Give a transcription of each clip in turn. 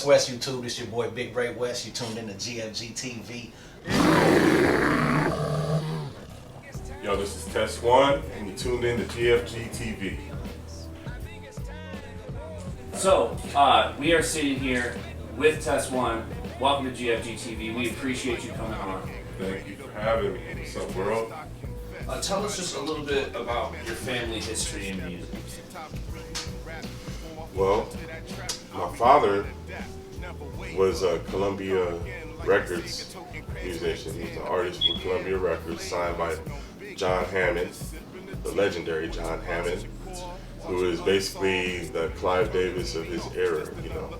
West YouTube. This your boy Big Ray West. You tuned in to GFG TV. Yo, this is Tess-1, and you tuned in to GFG TV. So, we are sitting here with Tess-1. Welcome to GFG TV. We appreciate you coming on. Thank you for having me. What's up, world? Tell us just a little bit about your family history in music. Well, my father was a Columbia Records musician. He's an artist with Columbia Records, signed by John Hammond, the legendary John Hammond, who is basically the Clive Davis of his era, you know.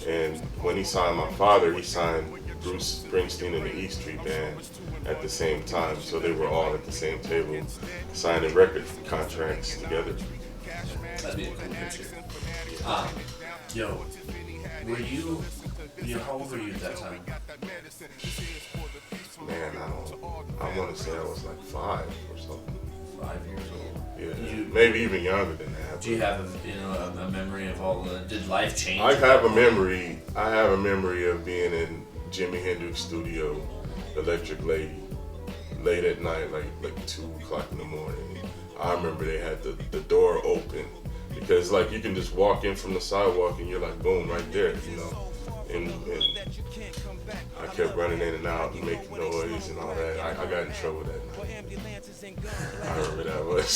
And when he signed my father, he signed Bruce Springsteen and the E Street Band at the same time. So they were all at the same table, signing record contracts together. That'd be a cool picture. Yo, were you how old were you at that time? Man, I want to say I was like 5 or something. 5 years old. Yeah, maybe even younger than that. Do you have a memory of all the? Did life change? I have a memory. I have a memory of being in Jimi Hendrix studio, Electric Lady, late at night, like 2 o'clock in the morning. I remember they had the door open because like you can just walk in from the sidewalk and you're like boom right there, you know. And I kept running in and out and making noise and all that. I got in trouble that night. I remember that much.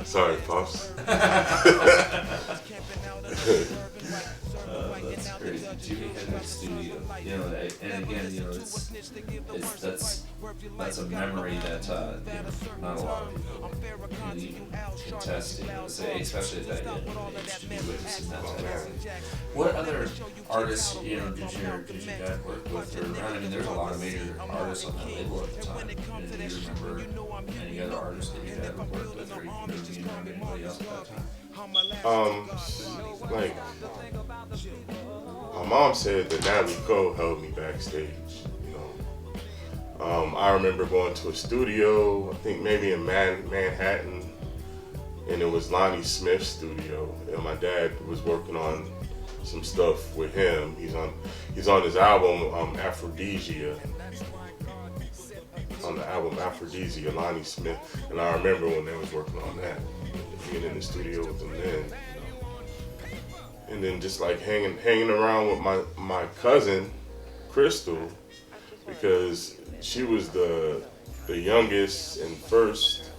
Sorry, Pops. That's crazy. Jimi Hendrix studio. You know, and again, you know, that's a memory that not a lot of people really contest. Say, especially at that young age, to be witnessing that type of thing. What other artists, did your dad work with or around? I mean, there's a lot of major artists on that label at the time. Do you remember any other artists that your dad would work with, or do you remember anybody else at that time? Like my mom said that Natalie Cole held me backstage, you know. I remember going to a studio, I think maybe in Manhattan, and it was Lonnie Smith's studio, and my dad was working on some stuff with him. He's on his album Aphrodisia. On the album Aphrodisia, Lonnie Smith, and I remember when they was working on that, being in the studio with them then, you know. And then just like hanging around with my cousin Crystal, because she was the youngest and first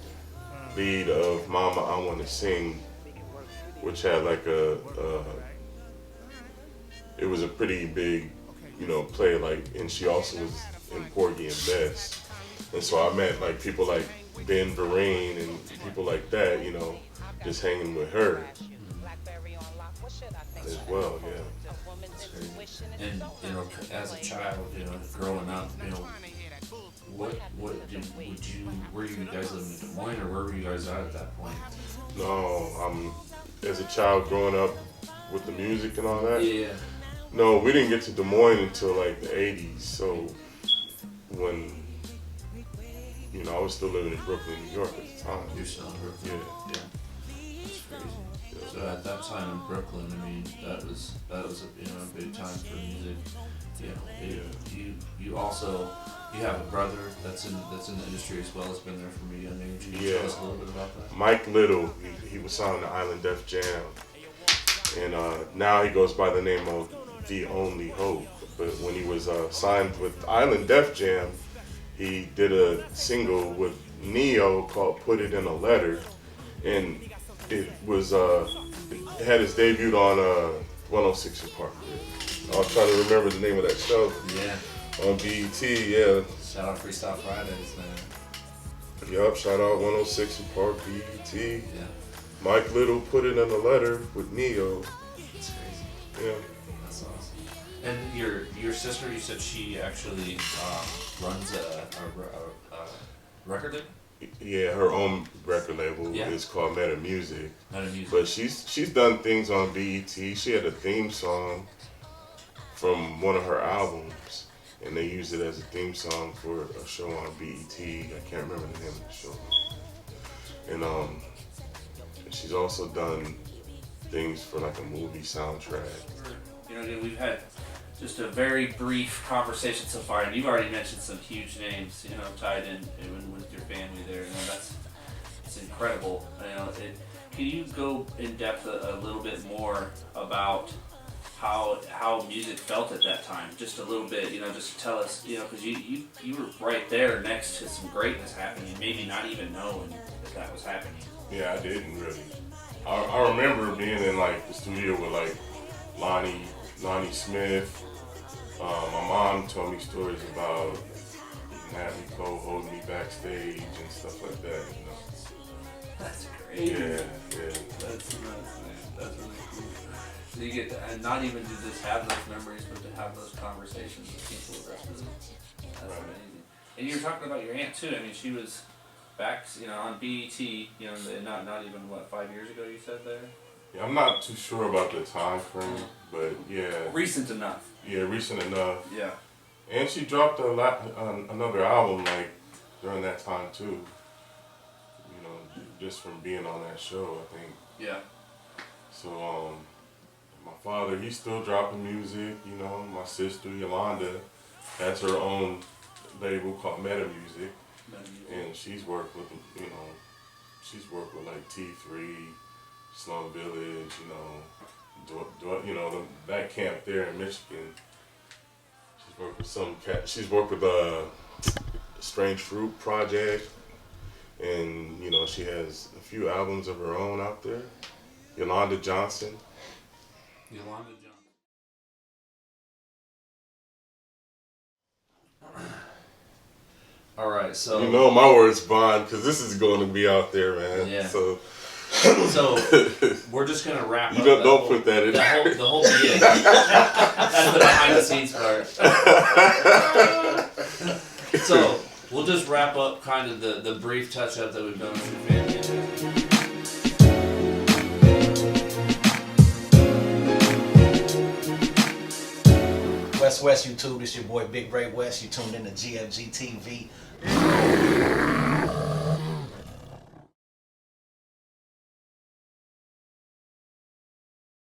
lead of Mama I Wanna Sing, which had like it was a pretty big, you know, play, like, and she also was in Porgy and Bess. And so I met like people like Ben Vereen and people like that, you know, just hanging with her as well, yeah. And as a child, growing up, were you guys living in Des Moines, or where were you guys at that point? No, as a child growing up with the music and all that. Yeah. No, we didn't get to Des Moines until like the '80s. So when I was still living in Brooklyn, New York at the time. You're still in Brooklyn. Yeah. That's crazy. Yeah. So at that time in Brooklyn, I mean, that was a big time for music. You also have a brother that's in the industry as well. Has been there from a young age. Can you tell us a little bit about that? Mike Little, he was signed to Island Def Jam, and now he goes by the name of The Only Hope. But when he was signed with Island Def Jam, he did a single with Neo called "Put It in a Letter," and it was it had its debut on 106 in Park. I was trying to remember the name of that show. Yeah. On BET, yeah. Shout out Freestyle Fridays, man. Yup, shout out 106 in Park, BET. Yeah. Mike Little Put It in a Letter with Neo. That's crazy. Yeah. That's awesome. And your sister, you said she actually runs a record label? Yeah, her own record label is called Meta Music. But she's done things on BET. She had a theme song from one of her albums, and they used it as a theme song for a show on BET. I can't remember the name of the show. And she's also done things for like a movie soundtrack. You know, we've had just a very brief conversation so far, and you've already mentioned some huge names, you know, tied in with your family there. You know, it's incredible. You know, can you go in depth a little bit more about how music felt at that time? Just a little bit, you know, just tell us, you know, because you were right there next to some greatness happening, maybe not even knowing that was happening. Yeah, I didn't really. I remember being in like the studio with like Lonnie Smith. My mom told me stories about Natalie Cole holding me backstage and stuff like that. You know. That's great. Yeah. That's nuts, man. That's really cool. So you get to, and not even to just have those memories, but to have those conversations with people the rest of the That's amazing. And you were talking about your aunt too. I mean, she was back, you know, on BET. You know, not even 5 years ago. You said there. Yeah, I'm not too sure about the time frame, but yeah. Recent enough. Yeah, recent enough. Yeah. And she dropped another album like during that time too. You know, just from being on that show, I think. Yeah. So my father, he's still dropping music. You know, my sister Yolanda has her own label called Meta Music, and she's worked with like T3, Slum Village. You know, that camp there in Michigan. She's worked with Strange Fruit Project, and you know she has a few albums of her own out there. Yolanda Johnson. All right, so you know my word's bond because this is going to be out there, man. Yeah. So we're just gonna wrap you up. don't put that in. The whole yeah. That's the behind the scenes part. So we'll just wrap up kind of the brief touch up that we've done with your family. West YouTube, this your boy Big Ray West. You tuned in to GFG TV.